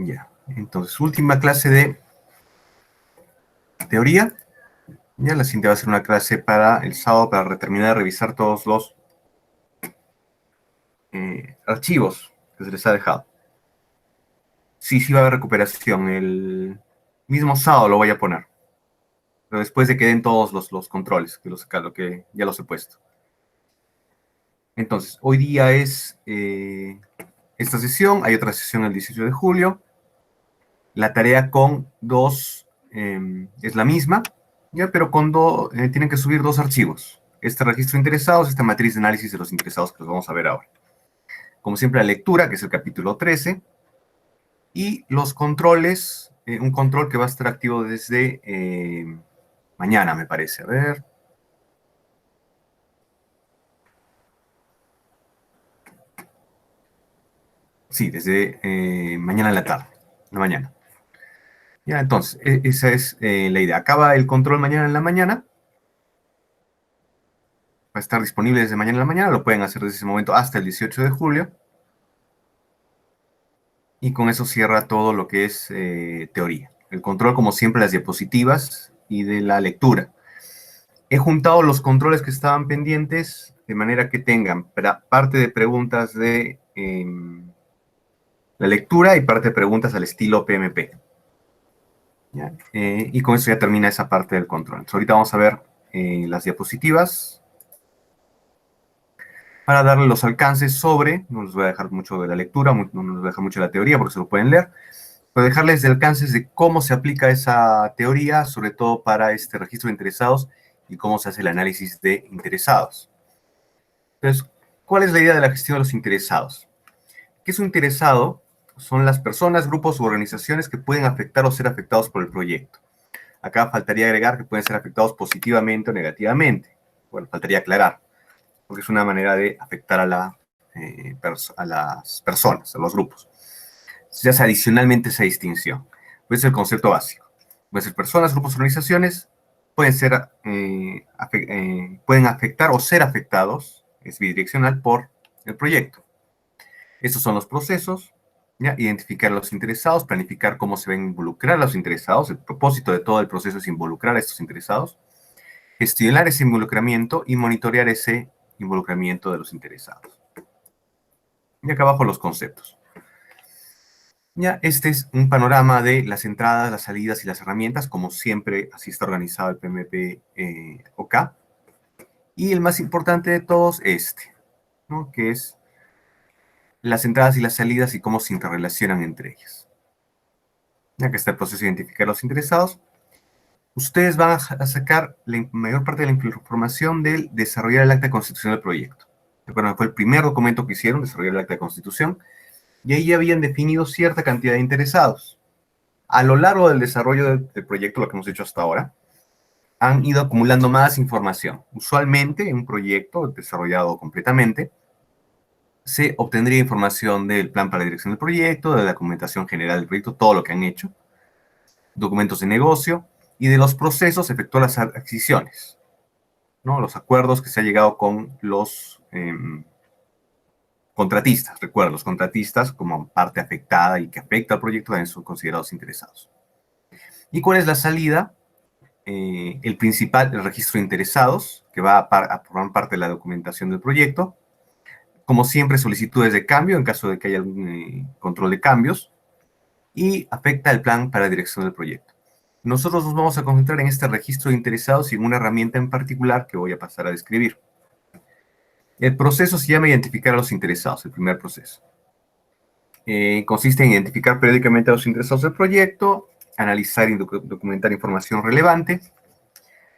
Ya. Entonces, última clase de teoría. Ya, la siguiente va a ser una clase para el sábado para terminar de revisar todos los archivos que se les ha dejado. Sí, sí va a haber recuperación. El mismo sábado lo voy a poner. Pero después de que den todos los controles, que ya los he puesto. Entonces, hoy día es esta sesión. Hay otra sesión el 18 de julio. La tarea con dos es la misma, ¿ya? Pero tienen que subir dos archivos. Este registro de interesados, esta matriz de análisis de los interesados que los vamos a ver ahora. Como siempre, la lectura, que es el capítulo 13, y los controles, un control que va a estar activo desde mañana, me parece. A ver. Sí, desde mañana en la tarde, en la mañana. Ya, entonces, esa es la idea. Acaba el control mañana en la mañana. Va a estar disponible desde mañana en la mañana. Lo pueden hacer desde ese momento hasta el 18 de julio. Y con eso cierra todo lo que es teoría. El control, como siempre, las diapositivas y de la lectura. He juntado los controles que estaban pendientes de manera que tengan parte de preguntas de la lectura y parte de preguntas al estilo PMP. Y con eso ya termina esa parte del control. Entonces, ahorita vamos a ver las diapositivas para darle los alcances sobre, no les voy a dejar mucho de la lectura, no les voy a dejar mucho de la teoría porque se lo pueden leer, pero dejarles de alcances de cómo se aplica esa teoría, sobre todo para este registro de interesados y cómo se hace el análisis de interesados. Entonces, ¿cuál es la idea de la gestión de los interesados? ¿Qué es un interesado? Son las personas, grupos u organizaciones que pueden afectar o ser afectados por el proyecto. Acá faltaría agregar que pueden ser afectados positivamente o negativamente. Bueno, faltaría aclarar, porque es una manera de afectar a las personas, a los grupos. Se hace adicionalmente esa distinción. Pues es el concepto básico. Pueden ser personas, grupos, organizaciones, pueden afectar o ser afectados, es bidireccional, por el proyecto. Estos son los procesos. ¿Ya? Identificar a los interesados, planificar cómo se van a involucrar a los interesados. El propósito de todo el proceso es involucrar a estos interesados, gestionar ese involucramiento y monitorear ese involucramiento de los interesados. Y acá abajo los conceptos. Ya, este es un panorama de las entradas, las salidas y las herramientas, como siempre así está organizado el PMP OK. Y el más importante de todos, ¿no? Que es las entradas y las salidas y cómo se interrelacionan entre ellas. Ya que está el proceso de identificar a los interesados, ustedes van a sacar la mayor parte de la información del desarrollar el acta de constitución del proyecto. Recuerden, fue el primer documento que hicieron, desarrollar el acta de constitución, y ahí ya habían definido cierta cantidad de interesados. A lo largo del desarrollo del proyecto, lo que hemos hecho hasta ahora, han ido acumulando más información. Usualmente, en un proyecto desarrollado completamente, se obtendría información del plan para la dirección del proyecto, de la documentación general del proyecto, todo lo que han hecho, documentos de negocio, y de los procesos efectuar las adquisiciones, ¿no? Los acuerdos que se ha llegado con los contratistas. Recuerda, los contratistas, como parte afectada y que afecta al proyecto, también son considerados interesados. ¿Y cuál es la salida? El principal, el registro de interesados, que va a formar parte de la documentación del proyecto. Como siempre, solicitudes de cambio en caso de que haya algún control de cambios. Y afecta el plan para la dirección del proyecto. Nosotros nos vamos a concentrar en este registro de interesados y en una herramienta en particular que voy a pasar a describir. El proceso se llama identificar a los interesados, el primer proceso. Consiste en identificar periódicamente a los interesados del proyecto, analizar y documentar información relevante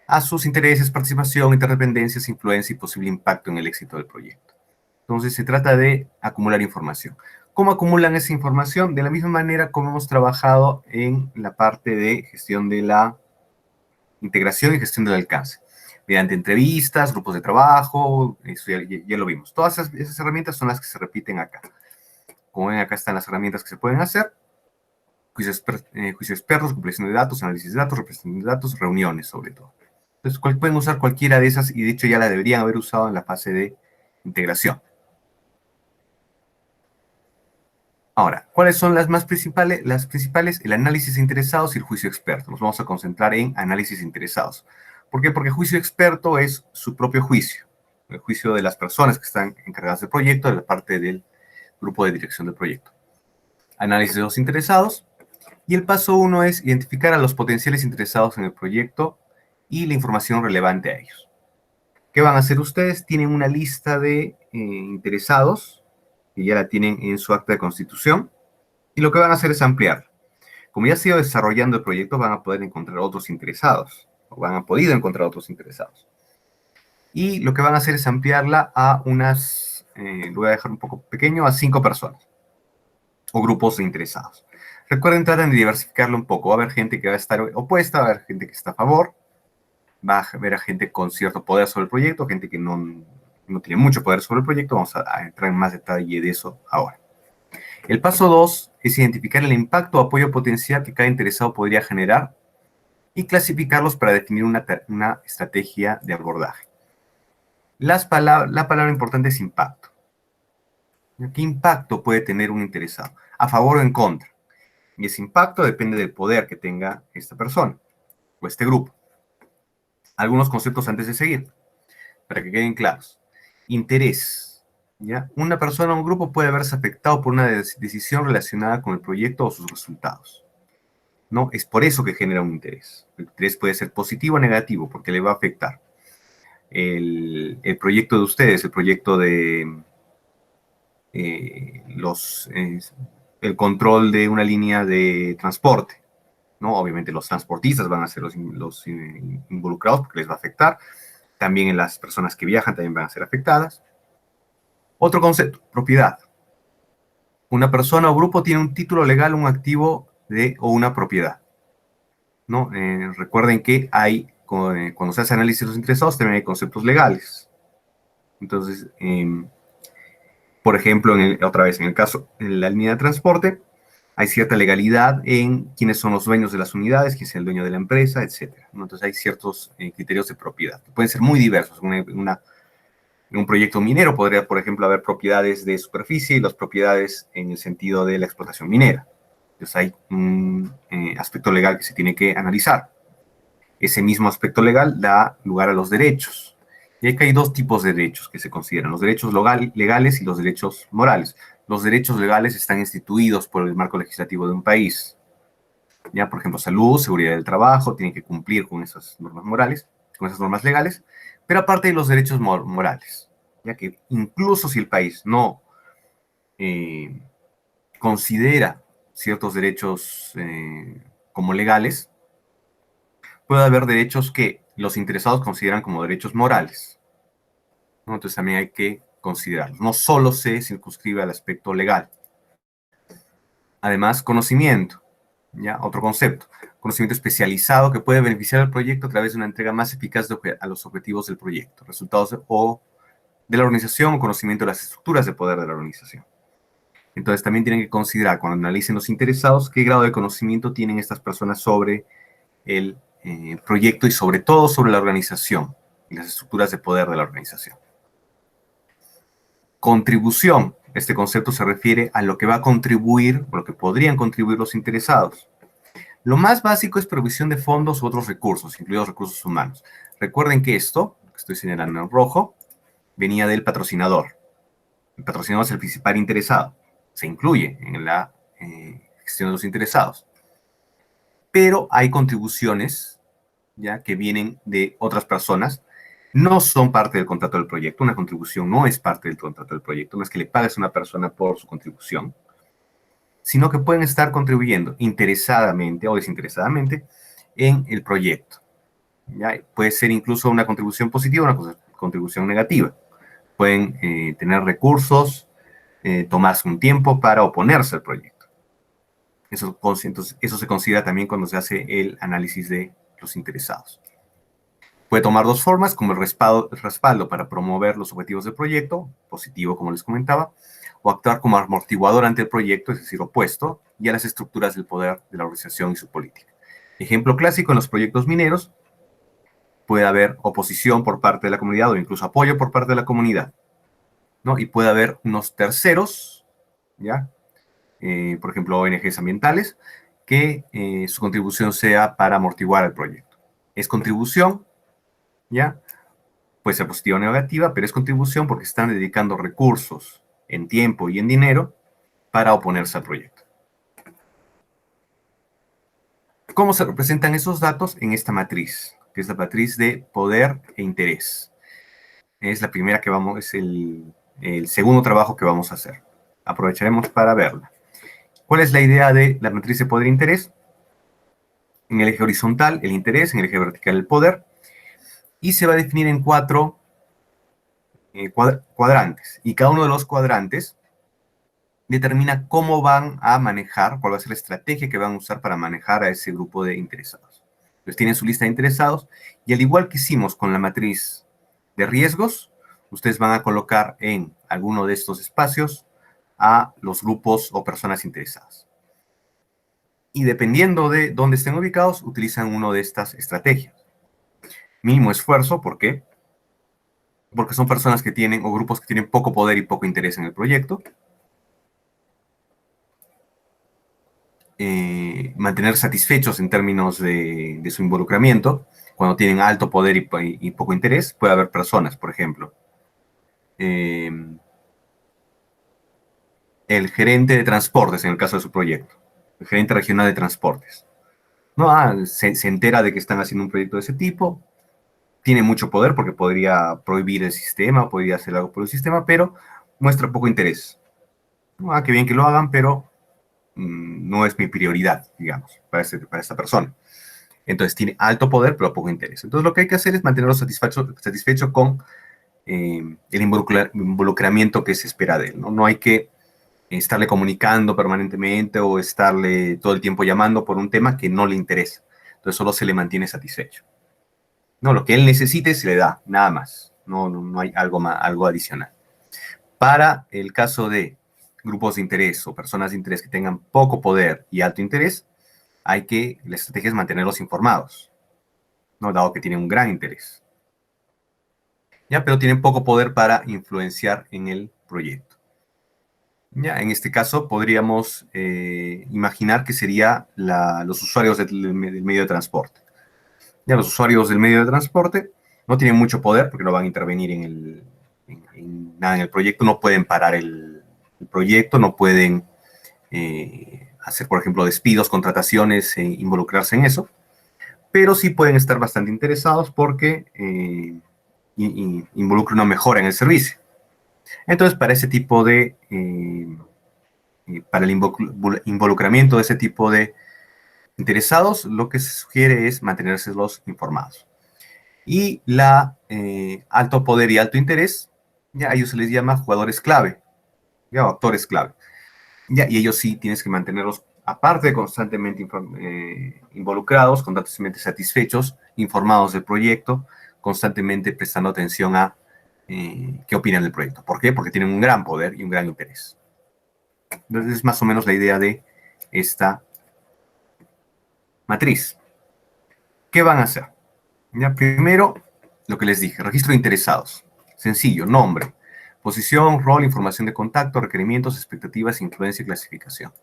a sus intereses, participación, interdependencias, influencia y posible impacto en el éxito del proyecto. Entonces se trata de acumular información. ¿Cómo acumulan esa información? De la misma manera como hemos trabajado en la parte de gestión de la integración y gestión del alcance. Mediante entrevistas, grupos de trabajo, eso ya lo vimos. Todas esas herramientas son las que se repiten acá. Como ven, acá están las herramientas que se pueden hacer. Juicio expertos, compilación de datos, análisis de datos, representación de datos, reuniones sobre todo. Entonces pueden usar cualquiera de esas y de hecho ya la deberían haber usado en la fase de integración. Ahora, ¿cuáles son las más principales? Las principales, el análisis de interesados y el juicio experto. Nos vamos a concentrar en análisis de interesados. ¿Por qué? Porque juicio experto es su propio juicio, el juicio de las personas que están encargadas del proyecto, de la parte del grupo de dirección del proyecto. Análisis de los interesados. Y el paso 1 es identificar a los potenciales interesados en el proyecto y la información relevante a ellos. ¿Qué van a hacer ustedes? Tienen una lista de interesados, que ya la tienen en su acta de constitución, y lo que van a hacer es ampliar. Como ya se ha ido desarrollando el proyecto, van a poder encontrar otros interesados, o van a podido encontrar otros interesados. Y lo que van a hacer es ampliarla a unas, lo voy a dejar un poco pequeño, a 5 personas, o grupos de interesados. Recuerden, traten de diversificarlo un poco. Va a haber gente que va a estar opuesta, va a haber gente que está a favor, va a haber gente con cierto poder sobre el proyecto, gente que no tiene mucho poder sobre el proyecto. Vamos a entrar en más detalle de eso ahora. El paso 2 es identificar el impacto o apoyo potencial que cada interesado podría generar y clasificarlos para definir una estrategia de abordaje. La palabra importante es impacto. ¿Qué impacto puede tener un interesado? ¿A favor o en contra? Y ese impacto depende del poder que tenga esta persona o este grupo. Algunos conceptos antes de seguir, para que queden claros. Interés. ¿Ya? Una persona o un grupo puede verse afectado por una decisión relacionada con el proyecto o sus resultados. ¿No? Es por eso que genera un interés. El interés puede ser positivo o negativo, porque le va a afectar. El proyecto de ustedes, el proyecto de el control de una línea de transporte, ¿no? Obviamente los transportistas van a ser los involucrados porque les va a afectar. También en las personas que viajan también van a ser afectadas. Otro concepto, propiedad. Una persona o grupo tiene un título legal, un activo o una propiedad, ¿no? Recuerden que hay, cuando se hace análisis de los interesados, también hay conceptos legales. Entonces, por ejemplo, otra vez, en el caso de la línea de transporte, hay cierta legalidad en quiénes son los dueños de las unidades, quién es el dueño de la empresa, etc. ¿No? Entonces hay ciertos criterios de propiedad. Pueden ser muy diversos. En un proyecto minero podría, por ejemplo, haber propiedades de superficie y las propiedades en el sentido de la explotación minera. Entonces hay un aspecto legal que se tiene que analizar. Ese mismo aspecto legal da lugar a los derechos. Y aquí hay dos tipos de derechos que se consideran, los derechos legales y los derechos morales. Los derechos legales están instituidos por el marco legislativo de un país. Ya, por ejemplo, salud, seguridad del trabajo, tienen que cumplir con esas normas morales, con esas normas legales, pero aparte de los derechos morales, ya que incluso si el país no considera ciertos derechos como legales, puede haber derechos que los interesados consideran como derechos morales, ¿no? Entonces también hay que considerarlos. No solo se circunscribe al aspecto legal. Además, conocimiento, ¿ya? Otro concepto. Conocimiento especializado que puede beneficiar al proyecto a través de una entrega más eficaz a los objetivos del proyecto, resultados o de la organización o conocimiento de las estructuras de poder de la organización. Entonces también tienen que considerar, cuando analicen los interesados, qué grado de conocimiento tienen estas personas sobre el proyecto y sobre todo sobre la organización y las estructuras de poder de la organización. Contribución. Este concepto se refiere a lo que va a contribuir, o lo que podrían contribuir los interesados. Lo más básico es provisión de fondos u otros recursos, incluidos recursos humanos. Recuerden que esto, que estoy señalando en rojo, venía del patrocinador. El patrocinador es el principal interesado. Se incluye en la gestión de los interesados. Pero hay contribuciones, ¿ya?, que vienen de otras personas, no son parte del contrato del proyecto. Una contribución no es parte del contrato del proyecto, no es que le pagues a una persona por su contribución, sino que pueden estar contribuyendo interesadamente o desinteresadamente en el proyecto. ¿Ya? Puede ser incluso una contribución positiva o una contribución negativa. Pueden tener recursos, tomarse un tiempo para oponerse al proyecto. Entonces, eso se considera también cuando se hace el análisis de los interesados. Puede tomar dos formas, como el respaldo para promover los objetivos del proyecto, positivo como les comentaba, o actuar como amortiguador ante el proyecto, es decir, opuesto, y a las estructuras del poder de la organización y su política. Ejemplo clásico, en los proyectos mineros puede haber oposición por parte de la comunidad o incluso apoyo por parte de la comunidad, ¿no? Y puede haber unos terceros, ¿ya?, por ejemplo, ONGs ambientales, que su contribución sea para amortiguar el proyecto. Es contribución, ¿ya? Puede ser positiva o negativa, pero es contribución porque están dedicando recursos en tiempo y en dinero para oponerse al proyecto. ¿Cómo se representan esos datos? En esta matriz, que es la matriz de poder e interés. Es la primera que vamos, es el segundo trabajo que vamos a hacer. Aprovecharemos para verla. ¿Cuál es la idea de la matriz de poder e interés? En el eje horizontal, el interés, en el eje vertical, el poder, y se va a definir en 4 cuadrantes. Y cada uno de los cuadrantes determina cómo van a manejar, cuál va a ser la estrategia que van a usar para manejar a ese grupo de interesados. Entonces tienen su lista de interesados, y al igual que hicimos con la matriz de riesgos, ustedes van a colocar en alguno de estos espacios a los grupos o personas interesadas. Y dependiendo de dónde estén ubicados, utilizan una de estas estrategias. Mínimo esfuerzo, ¿por qué? Porque son personas que tienen, o grupos que tienen poco poder y poco interés en el proyecto. Mantener satisfechos en términos de su involucramiento. Cuando tienen alto poder y poco interés, puede haber personas, por ejemplo. El gerente de transportes, en el caso de su proyecto. El gerente regional de transportes. ¿No? Se entera de que están haciendo un proyecto de ese tipo. Tiene mucho poder porque podría prohibir el sistema, podría hacer algo por el sistema, pero muestra poco interés. ¿No? Qué bien que lo hagan, pero no es mi prioridad, digamos, para esta persona. Entonces tiene alto poder, pero poco interés. Entonces lo que hay que hacer es mantenerlo satisfecho con el involucramiento que se espera de él. No hay que estarle comunicando permanentemente o estarle todo el tiempo llamando por un tema que no le interesa. Entonces solo se le mantiene satisfecho. No, lo que él necesite se le da, nada más. No hay algo adicional. Para el caso de grupos de interés o personas de interés que tengan poco poder y alto interés, la estrategia es mantenerlos informados, ¿no? Dado que tienen un gran interés. ¿Ya? Pero tienen poco poder para influenciar en el proyecto. ¿Ya? En este caso podríamos imaginar que serían los usuarios del medio de transporte. Ya, los usuarios del medio de transporte no tienen mucho poder porque no van a intervenir en nada en el proyecto, no pueden parar el proyecto, no pueden hacer, por ejemplo, despidos, contrataciones, involucrarse en eso, pero sí pueden estar bastante interesados porque involucra una mejora en el servicio. Entonces, para ese tipo de, para el involucramiento de ese tipo de interesados, lo que se sugiere es mantenerse los informados. Y alto poder y alto interés, ya a ellos se les llama jugadores clave, ya, o actores clave. Ya, y ellos sí tienes que mantenerlos, aparte de constantemente involucrados, constantemente satisfechos, informados del proyecto, constantemente prestando atención a qué opinan del proyecto. ¿Por qué? Porque tienen un gran poder y un gran interés. Entonces es más o menos la idea de esta matriz. ¿Qué van a hacer? Ya, primero, lo que les dije, registro de interesados. Sencillo, nombre, posición, rol, información de contacto, requerimientos, expectativas, influencia y clasificación.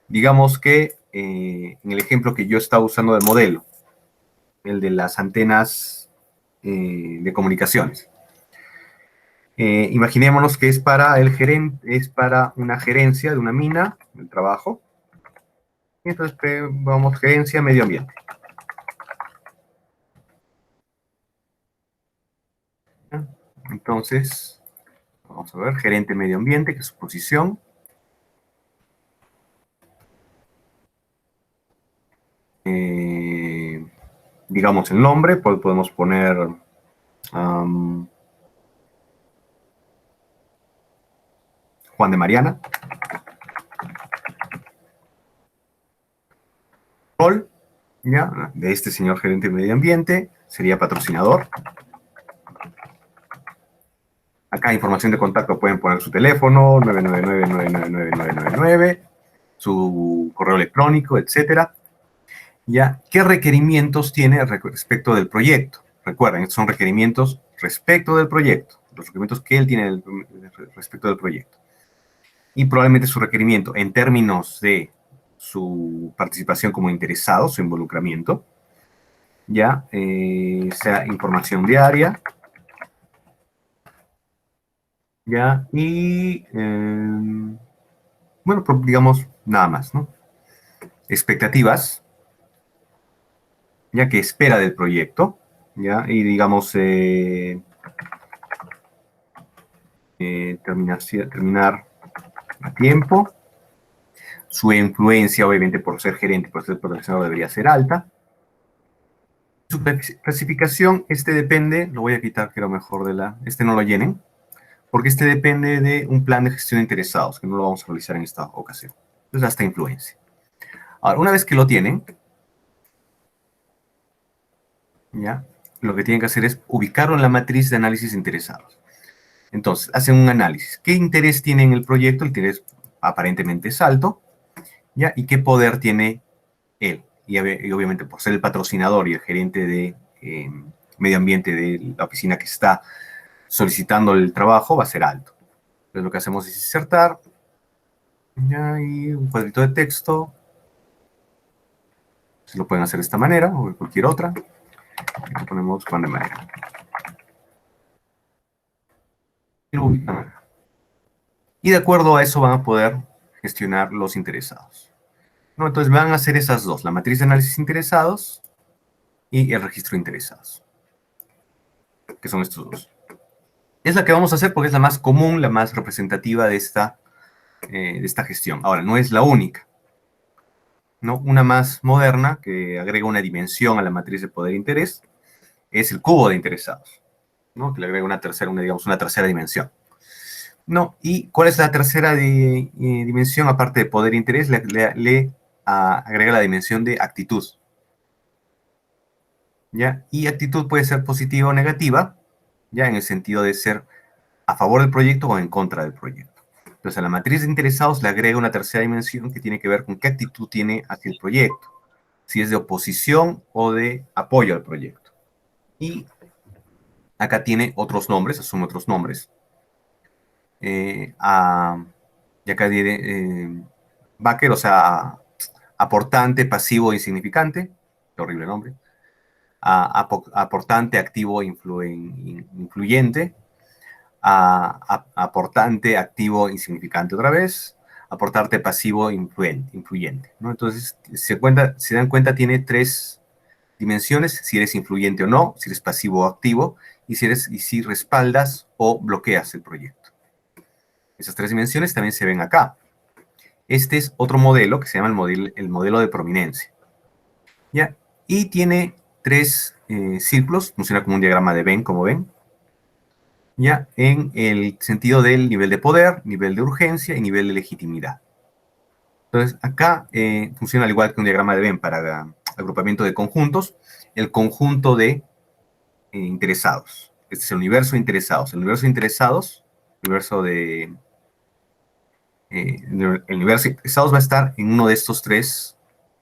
Digamos que en el ejemplo que yo estaba usando de modelo, el de las antenas de comunicaciones. Imaginémonos que es para el gerente, es para una gerencia de una mina, del trabajo. Y entonces vamos, gerencia medio ambiente. Entonces, vamos a ver, gerente medio ambiente, que es su posición. Digamos el nombre, pues podemos poner Juan de Mariana. Rol, ¿ya? De este señor gerente de medio ambiente, sería patrocinador. Acá información de contacto, pueden poner su teléfono, 999-999-999, su correo electrónico, etcétera. ¿Ya? ¿Qué requerimientos tiene respecto del proyecto? Recuerden, estos son requerimientos respecto del proyecto, los requerimientos que él tiene respecto del proyecto. y probablemente su requerimiento en términos de su participación como interesado, su involucramiento, ya sea información diaria, ya, y bueno, digamos nada más, ¿no? Expectativas, ya que espera del proyecto, ya, y digamos terminar a tiempo. Su influencia, obviamente, por ser gerente, por ser profesional, debería ser alta. Su clasificación, depende, lo voy a quitar que lo mejor no lo llenen, porque depende de un plan de gestión de interesados, que no lo vamos a realizar en esta ocasión. Entonces, hasta influencia. Ahora, una vez que lo tienen, ya, lo que tienen que hacer es ubicarlo en la matriz de análisis de interesados. Entonces, hacen un análisis. ¿Qué interés tiene en el proyecto? El interés aparentemente es alto, ¿ya? ¿Y qué poder tiene él? Y obviamente por ser el patrocinador y el gerente de medio ambiente de la oficina que está solicitando el trabajo, va a ser alto. Entonces lo que hacemos es insertar, ¿ya? Y un cuadrito de texto. Se lo pueden hacer de esta manera o de cualquier otra. Aquí ponemos Juan de Manera. Y de acuerdo a eso van a poder gestionar los interesados. ¿No? Entonces van a hacer esas dos, la matriz de análisis de interesados y el registro de interesados, que son estos dos. Es la que vamos a hacer porque es la más común, la más representativa de esta gestión. Ahora, no es la única, ¿no? Una más moderna, que agrega una dimensión a la matriz de poder e interés, es el cubo de interesados, ¿no? Que le agrega digamos, una tercera dimensión. ¿No? ¿Y cuál es la tercera dimensión, aparte de poder e interés? Le agrega la dimensión de actitud. ¿Ya? Y actitud puede ser positiva o negativa, ya en el sentido de ser a favor del proyecto o en contra del proyecto. Entonces, a la matriz de interesados le agrega una tercera dimensión que tiene que ver con qué actitud tiene hacia el proyecto, si es de oposición o de apoyo al proyecto. Y acá tiene otros nombres, asume otros nombres. Y acá tiene backer, o sea, aportante, pasivo, insignificante, qué horrible nombre. Aportante, activo, influyente. Aportante, activo, insignificante otra vez, aportante pasivo, influyente, ¿no? Entonces, se dan cuenta, tiene tres dimensiones, si eres influyente o no, si eres pasivo o activo, y si respaldas o bloqueas el proyecto. Esas tres dimensiones también se ven acá. Este es otro modelo que se llama el modelo de prominencia, ¿ya? Y tiene tres círculos, funciona como un diagrama de Venn, como ven, ya en el sentido del nivel de poder, nivel de urgencia y nivel de legitimidad. Entonces, acá funciona al igual que un diagrama de Venn para agrupamiento de conjuntos, el conjunto de interesados. Este es el universo de interesados. El universo de interesados, el universo de interesados va a estar en uno de estos tres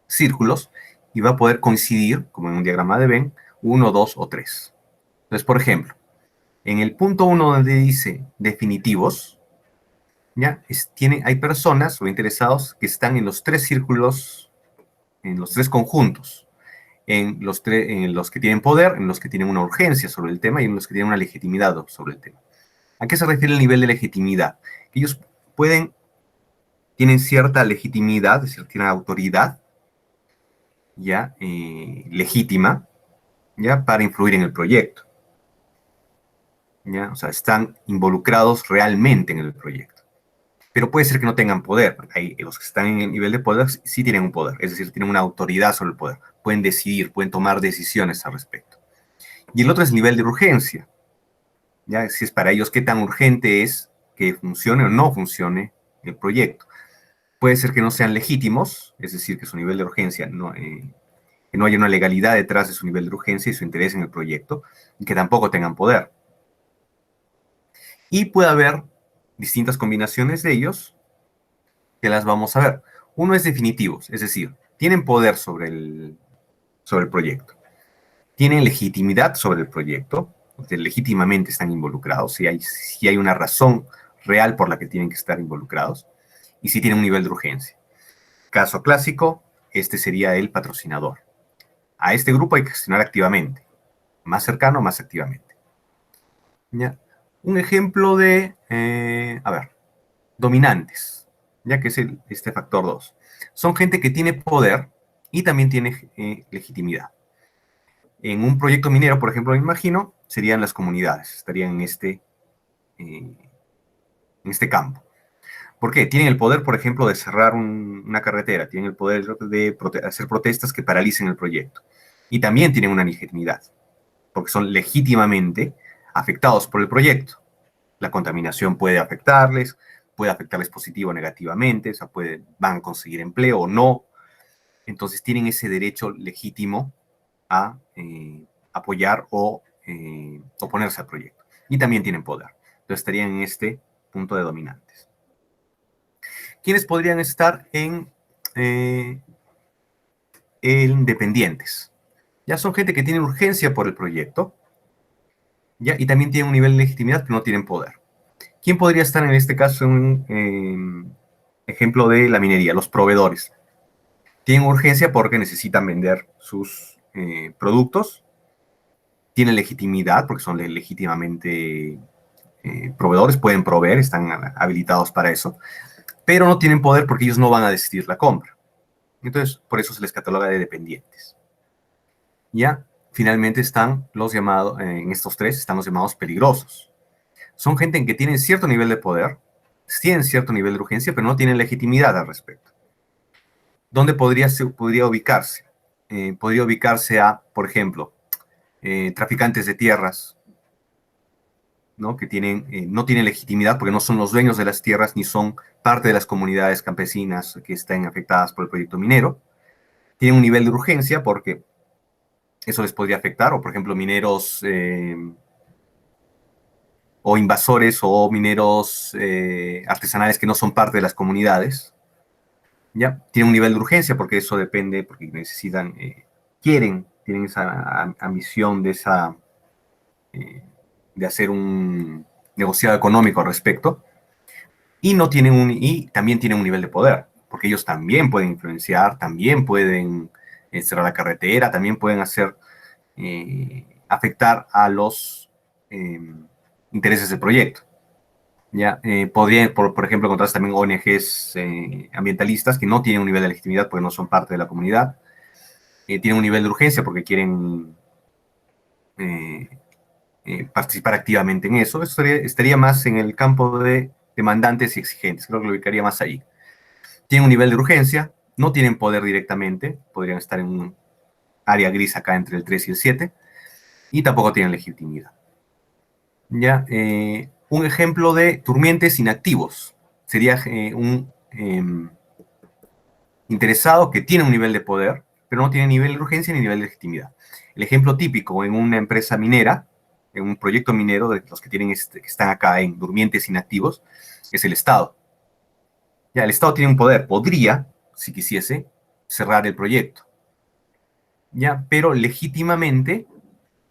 círculos y va a poder coincidir, como en un diagrama de Venn, uno, dos o tres. Entonces, por ejemplo, en el punto 1 donde dice definitivos, ¿ya? Hay personas o interesados que están en los tres círculos, en los tres conjuntos, en los que tienen poder, en los que tienen una urgencia sobre el tema y en los que tienen una legitimidad sobre el tema. ¿A qué se refiere el nivel de legitimidad? Ellos tienen cierta legitimidad, es decir, tienen autoridad, ¿ya? Legítima, ¿ya? Para influir en el proyecto. ¿Ya? O sea, están involucrados realmente en el proyecto. Pero puede ser que no tengan poder. Los que están en el nivel de poder sí tienen un poder, es decir, tienen una autoridad sobre el poder. Pueden decidir, pueden tomar decisiones al respecto. Y el otro es el nivel de urgencia. ¿Ya? Si es para ellos qué tan urgente es que funcione o no funcione el proyecto. Puede ser que no sean legítimos, es decir, que su nivel de urgencia que no haya una legalidad detrás de su nivel de urgencia y su interés en el proyecto, y que tampoco tengan poder. Y puede haber distintas combinaciones de ellos que las vamos a ver. Uno es definitivos, es decir, tienen poder sobre el proyecto, tienen legitimidad sobre el proyecto, legítimamente están involucrados, si hay una razón real por la que tienen que estar involucrados, y sí tiene un nivel de urgencia. Caso clásico, este sería el patrocinador. A este grupo hay que gestionar activamente, más cercano, más activamente. ¿Ya? Un ejemplo de, dominantes, ya que es este factor 2. Son gente que tiene poder y también tiene legitimidad. En un proyecto minero, por ejemplo, me imagino, serían las comunidades, estarían en este campo. ¿Por qué? Tienen el poder, por ejemplo, de cerrar una carretera, tienen el poder de hacer protestas que paralicen el proyecto. Y también tienen una legitimidad, porque son legítimamente afectados por el proyecto. La contaminación puede afectarles positivo o negativamente, o sea, van a conseguir empleo o no. Entonces tienen ese derecho legítimo a apoyar o oponerse al proyecto. Y también tienen poder. Entonces estarían en este punto de dominantes. ¿Quiénes podrían estar en dependientes? Ya son gente que tiene urgencia por el proyecto, ¿ya? Y también tienen un nivel de legitimidad, pero no tienen poder. ¿Quién podría estar en este caso en un ejemplo de la minería? Los proveedores. Tienen urgencia porque necesitan vender sus productos, tienen legitimidad porque son legítimamente proveedores, pueden proveer, están habilitados para eso, pero no tienen poder porque ellos no van a decidir la compra. Entonces, por eso se les cataloga de dependientes. Ya, finalmente están los llamados, en estos tres, están los llamados peligrosos. Son gente en que tienen cierto nivel de poder, tienen cierto nivel de urgencia, pero no tienen legitimidad al respecto. ¿Dónde podría ubicarse? Podría ubicarse a, por ejemplo, traficantes de tierras, ¿no? Que no tienen legitimidad porque no son los dueños de las tierras ni son parte de las comunidades campesinas que estén afectadas por el proyecto minero. Tienen un nivel de urgencia porque eso les podría afectar, o por ejemplo mineros o invasores o mineros artesanales que no son parte de las comunidades. ¿Ya? Tienen un nivel de urgencia porque eso depende, porque necesitan, tienen esa ambición de hacer un negociado económico al respecto, y también tienen un nivel de poder, porque ellos también pueden influenciar, también pueden cerrar la carretera, también pueden afectar a los intereses del proyecto. ¿Ya? Podría, por ejemplo, encontrarse también ONGs ambientalistas que no tienen un nivel de legitimidad porque no son parte de la comunidad, tienen un nivel de urgencia porque quieren eh, participar activamente en eso. Eso estaría más en el campo de demandantes y exigentes, creo que lo ubicaría más ahí. Tienen un nivel de urgencia, no tienen poder directamente, podrían estar en un área gris acá entre el 3 y el 7, y tampoco tienen legitimidad. ¿Ya? Un ejemplo de durmientes inactivos sería un interesado que tiene un nivel de poder, pero no tiene nivel de urgencia ni nivel de legitimidad. El ejemplo típico en una empresa minera, en un proyecto minero, de los que que están acá en durmientes inactivos, es el Estado. Ya, el Estado tiene un poder, podría, si quisiese, cerrar el proyecto, ya, pero legítimamente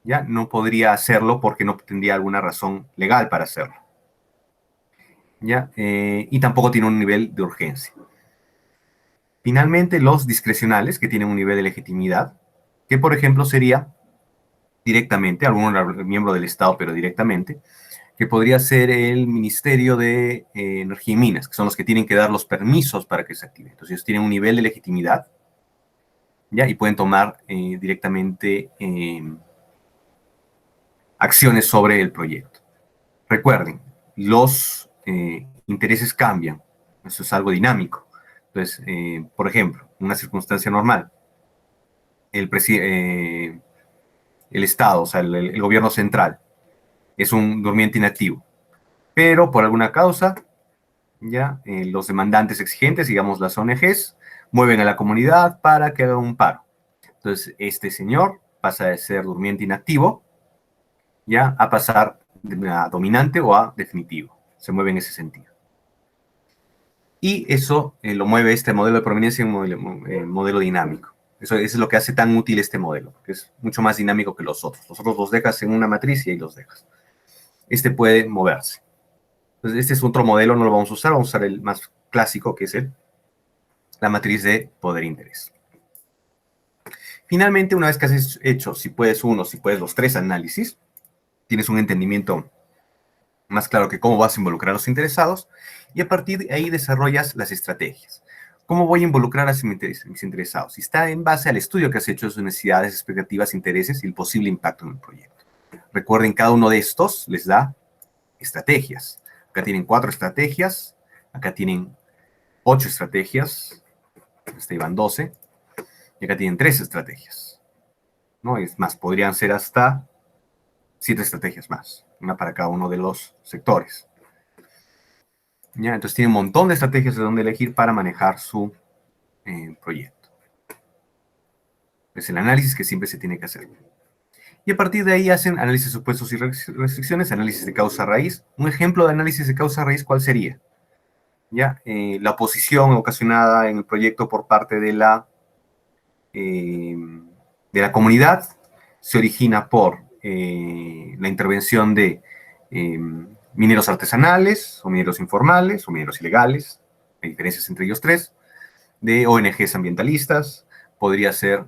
ya no podría hacerlo porque no tendría alguna razón legal para hacerlo. ¿Ya? Y tampoco tiene un nivel de urgencia. Finalmente, los discrecionales, que tienen un nivel de legitimidad, que por ejemplo sería directamente, algún miembro del Estado, pero directamente, que podría ser el Ministerio de Energía y Minas, que son los que tienen que dar los permisos para que se active. Entonces, ellos tienen un nivel de legitimidad, ¿ya? Y pueden tomar directamente acciones sobre el proyecto. Recuerden, los intereses cambian, eso es algo dinámico. Entonces, por ejemplo, en una circunstancia normal, el Estado, o sea, el gobierno central, es un durmiente inactivo, pero por alguna causa, ya los demandantes exigentes, digamos las ONGs, mueven a la comunidad para que haga un paro. Entonces, este señor pasa de ser durmiente inactivo, ya a pasar a dominante o a definitivo. Se mueve en ese sentido. Y eso lo mueve este modelo de proveniencia en un modelo dinámico. Eso es lo que hace tan útil este modelo, que es mucho más dinámico que los otros. Los otros los dejas en una matriz y ahí los dejas. Este puede moverse. Entonces, este es otro modelo, no lo vamos a usar el más clásico, que es la matriz de poder-interés. Finalmente, una vez que has hecho, si puedes uno, si puedes los tres análisis, tienes un entendimiento más claro que cómo vas a involucrar a los interesados, y a partir de ahí desarrollas las estrategias. ¿Cómo voy a involucrar a mis interesados? Y está en base al estudio que has hecho de sus necesidades, expectativas, intereses y el posible impacto en el proyecto. Recuerden, cada uno de estos les da estrategias. Acá tienen 4 estrategias, acá tienen 8 estrategias, hasta ahí van 12, y acá tienen 3 estrategias. ¿No? Es más, podrían ser hasta 7 estrategias más, una para cada uno de los sectores. ¿Ya? Entonces tiene un montón de estrategias de dónde elegir para manejar su proyecto. Es el análisis que siempre se tiene que hacer. Y a partir de ahí hacen análisis de supuestos y restricciones, análisis de causa-raíz. Un ejemplo de análisis de causa-raíz, ¿cuál sería? ¿Ya? La oposición ocasionada en el proyecto por parte de la comunidad se origina por la intervención de mineros artesanales, o mineros informales, o mineros ilegales, hay diferencias entre ellos tres, de ONGs ambientalistas, podría ser,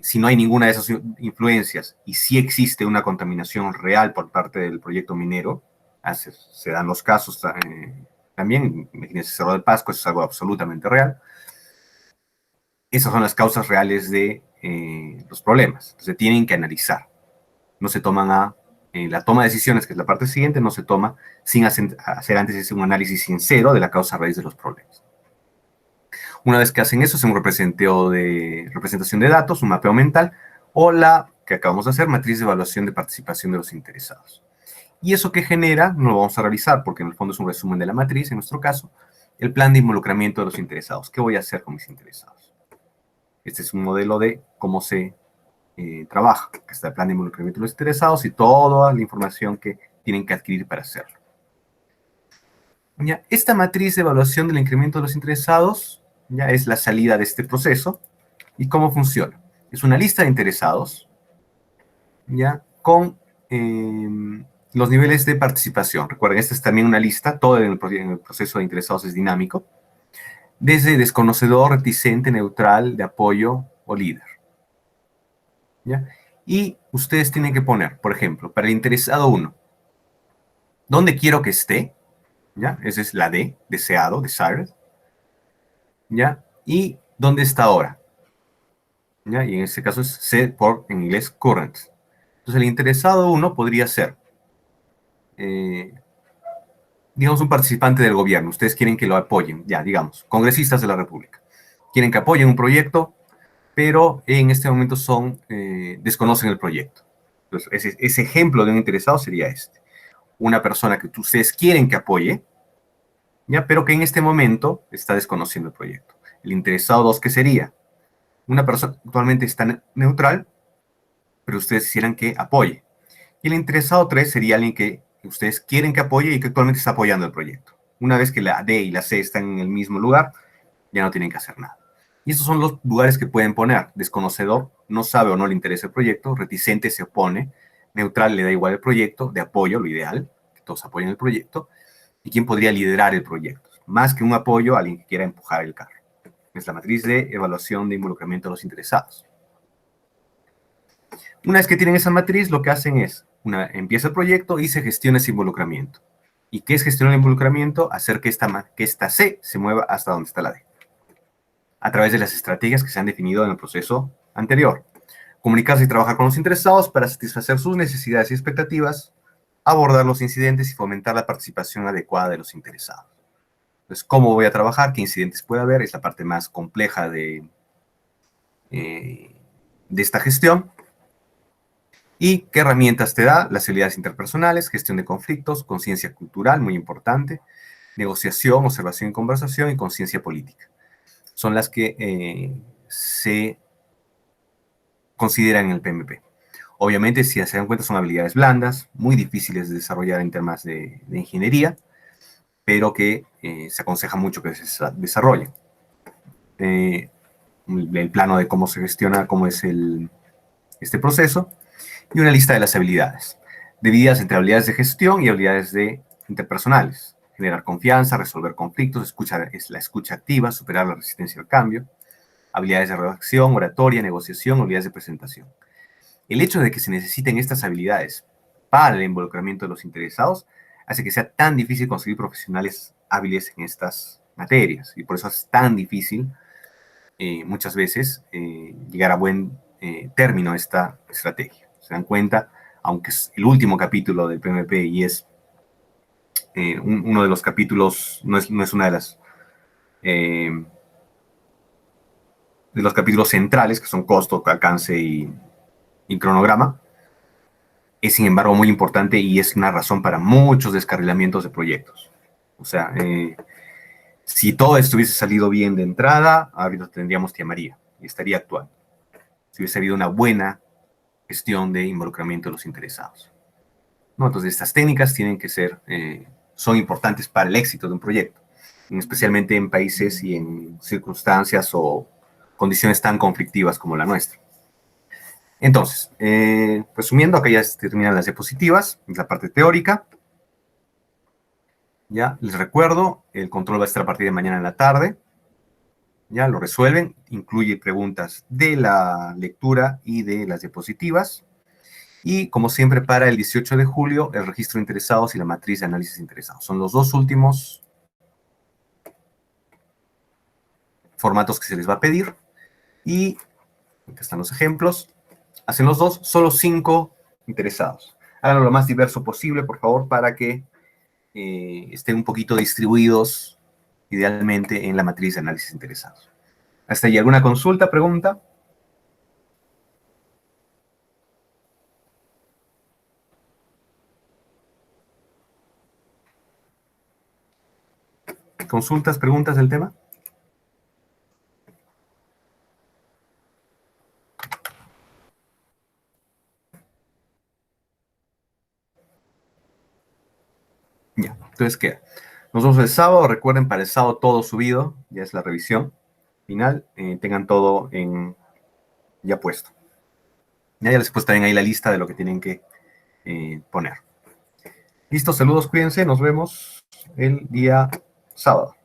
si no hay ninguna de esas influencias, y si existe una contaminación real por parte del proyecto minero, se dan los casos también, imagínense Cerro del Pasco, eso es algo absolutamente real. Esas son las causas reales de los problemas. Entonces, se tienen que analizar. No se toman la toma de decisiones, que es la parte siguiente, no se toma sin hacer antes un análisis sincero de la causa raíz de los problemas. Una vez que hacen eso, hacen un representación de datos, un mapeo mental, o la que acabamos de hacer, matriz de evaluación de participación de los interesados. Y eso que genera, no lo vamos a realizar porque en el fondo es un resumen de la matriz, en nuestro caso, el plan de involucramiento de los interesados. ¿Qué voy a hacer con mis interesados? Este es un modelo de cómo se trabaja. Acá está el plan de involucramiento de los interesados y toda la información que tienen que adquirir para hacerlo. ¿Ya? Esta matriz de evaluación del incremento de los interesados ya es la salida de este proceso. ¿Y cómo funciona? Es una lista de interesados ya con los niveles de participación. Recuerden, esta es también una lista, todo en el proceso de interesados es dinámico, desde desconocedor, reticente, neutral, de apoyo o líder. ¿Ya? Y ustedes tienen que poner, por ejemplo, para el interesado 1, ¿dónde quiero que esté? ¿Ya? Esa es la D, deseado, desired. ¿Ya? Y ¿dónde está ahora? ¿Ya? Y en este caso es C por, en inglés, current. Entonces el interesado 1 podría ser, digamos, un participante del gobierno. Ustedes quieren que lo apoyen, ya, digamos, congresistas de la República. Quieren que apoyen un proyecto, pero en este momento desconocen el proyecto. Entonces, ese ejemplo de un interesado sería este. Una persona que ustedes quieren que apoye, ¿ya? Pero que en este momento está desconociendo el proyecto. El interesado 2, ¿qué sería? Una persona que actualmente está neutral, pero ustedes quisieran que apoye. Y el interesado 3 sería alguien que ustedes quieren que apoye y que actualmente está apoyando el proyecto. Una vez que la D y la C están en el mismo lugar, ya no tienen que hacer nada. Y estos son los lugares que pueden poner. Desconocedor, no sabe o no le interesa el proyecto. Reticente, se opone. Neutral, le da igual el proyecto. De apoyo, lo ideal, que todos apoyen el proyecto. ¿Y quién podría liderar el proyecto? Más que un apoyo, alguien que quiera empujar el carro. Es la matriz de evaluación de involucramiento de los interesados. Una vez que tienen esa matriz, lo que hacen es, empieza el proyecto y se gestiona ese involucramiento. ¿Y qué es gestionar el involucramiento? Hacer que esta C se mueva hasta donde está la D. A través de las estrategias que se han definido en el proceso anterior. Comunicarse y trabajar con los interesados para satisfacer sus necesidades y expectativas, abordar los incidentes y fomentar la participación adecuada de los interesados. Entonces, ¿cómo voy a trabajar? ¿Qué incidentes puede haber? Es la parte más compleja de esta gestión. ¿Y qué herramientas te da? Las habilidades interpersonales, gestión de conflictos, conciencia cultural, muy importante, negociación, observación y conversación, y conciencia política. Son las que se consideran en el PMP. Obviamente, si se dan cuenta, son habilidades blandas, muy difíciles de desarrollar en temas de ingeniería, pero que se aconseja mucho que se desarrollen. El plano de cómo se gestiona, cómo es este proceso, y una lista de las habilidades, divididas entre habilidades de gestión y habilidades interpersonales. generar confianza, resolver conflictos, es la escucha activa, superar la resistencia al cambio, habilidades de redacción, oratoria, negociación, habilidades de presentación. El hecho de que se necesiten estas habilidades para el involucramiento de los interesados hace que sea tan difícil conseguir profesionales hábiles en estas materias, y por eso es tan difícil muchas veces llegar a buen término esta estrategia. Se dan cuenta, aunque es el último capítulo del PMP y es uno de los capítulos, no es una de los capítulos centrales, que son costo, alcance y cronograma, es sin embargo muy importante y es una razón para muchos descarrilamientos de proyectos. O sea, si todo esto hubiese salido bien de entrada, ahorita tendríamos Tía María y estaría actuando. Si hubiese habido una buena gestión de involucramiento de los interesados. ¿No? Entonces, estas técnicas tienen que ser, son importantes para el éxito de un proyecto, especialmente en países y en circunstancias o condiciones tan conflictivas como la nuestra. Entonces, resumiendo, acá ya terminan las diapositivas, es la parte teórica. Ya, les recuerdo, el control va a estar a partir de mañana en la tarde. Ya, lo resuelven, incluye preguntas de la lectura y de las diapositivas. Y, como siempre, para el 18 de julio, el registro de interesados y la matriz de análisis de interesados. Son los dos últimos formatos que se les va a pedir. Y, aquí están los ejemplos. Hacen los dos, solo 5 interesados. Háganlo lo más diverso posible, por favor, para que estén un poquito distribuidos, idealmente, en la matriz de análisis de interesados. ¿Hasta ahí alguna consulta, pregunta? ¿Consultas, preguntas del tema? Ya, entonces queda. Nos vemos el sábado. Recuerden, para el sábado todo subido, ya es la revisión final. Tengan todo ya puesto. Ya les he puesto también ahí la lista de lo que tienen que poner. Listo, saludos, cuídense. Nos vemos el día sábado.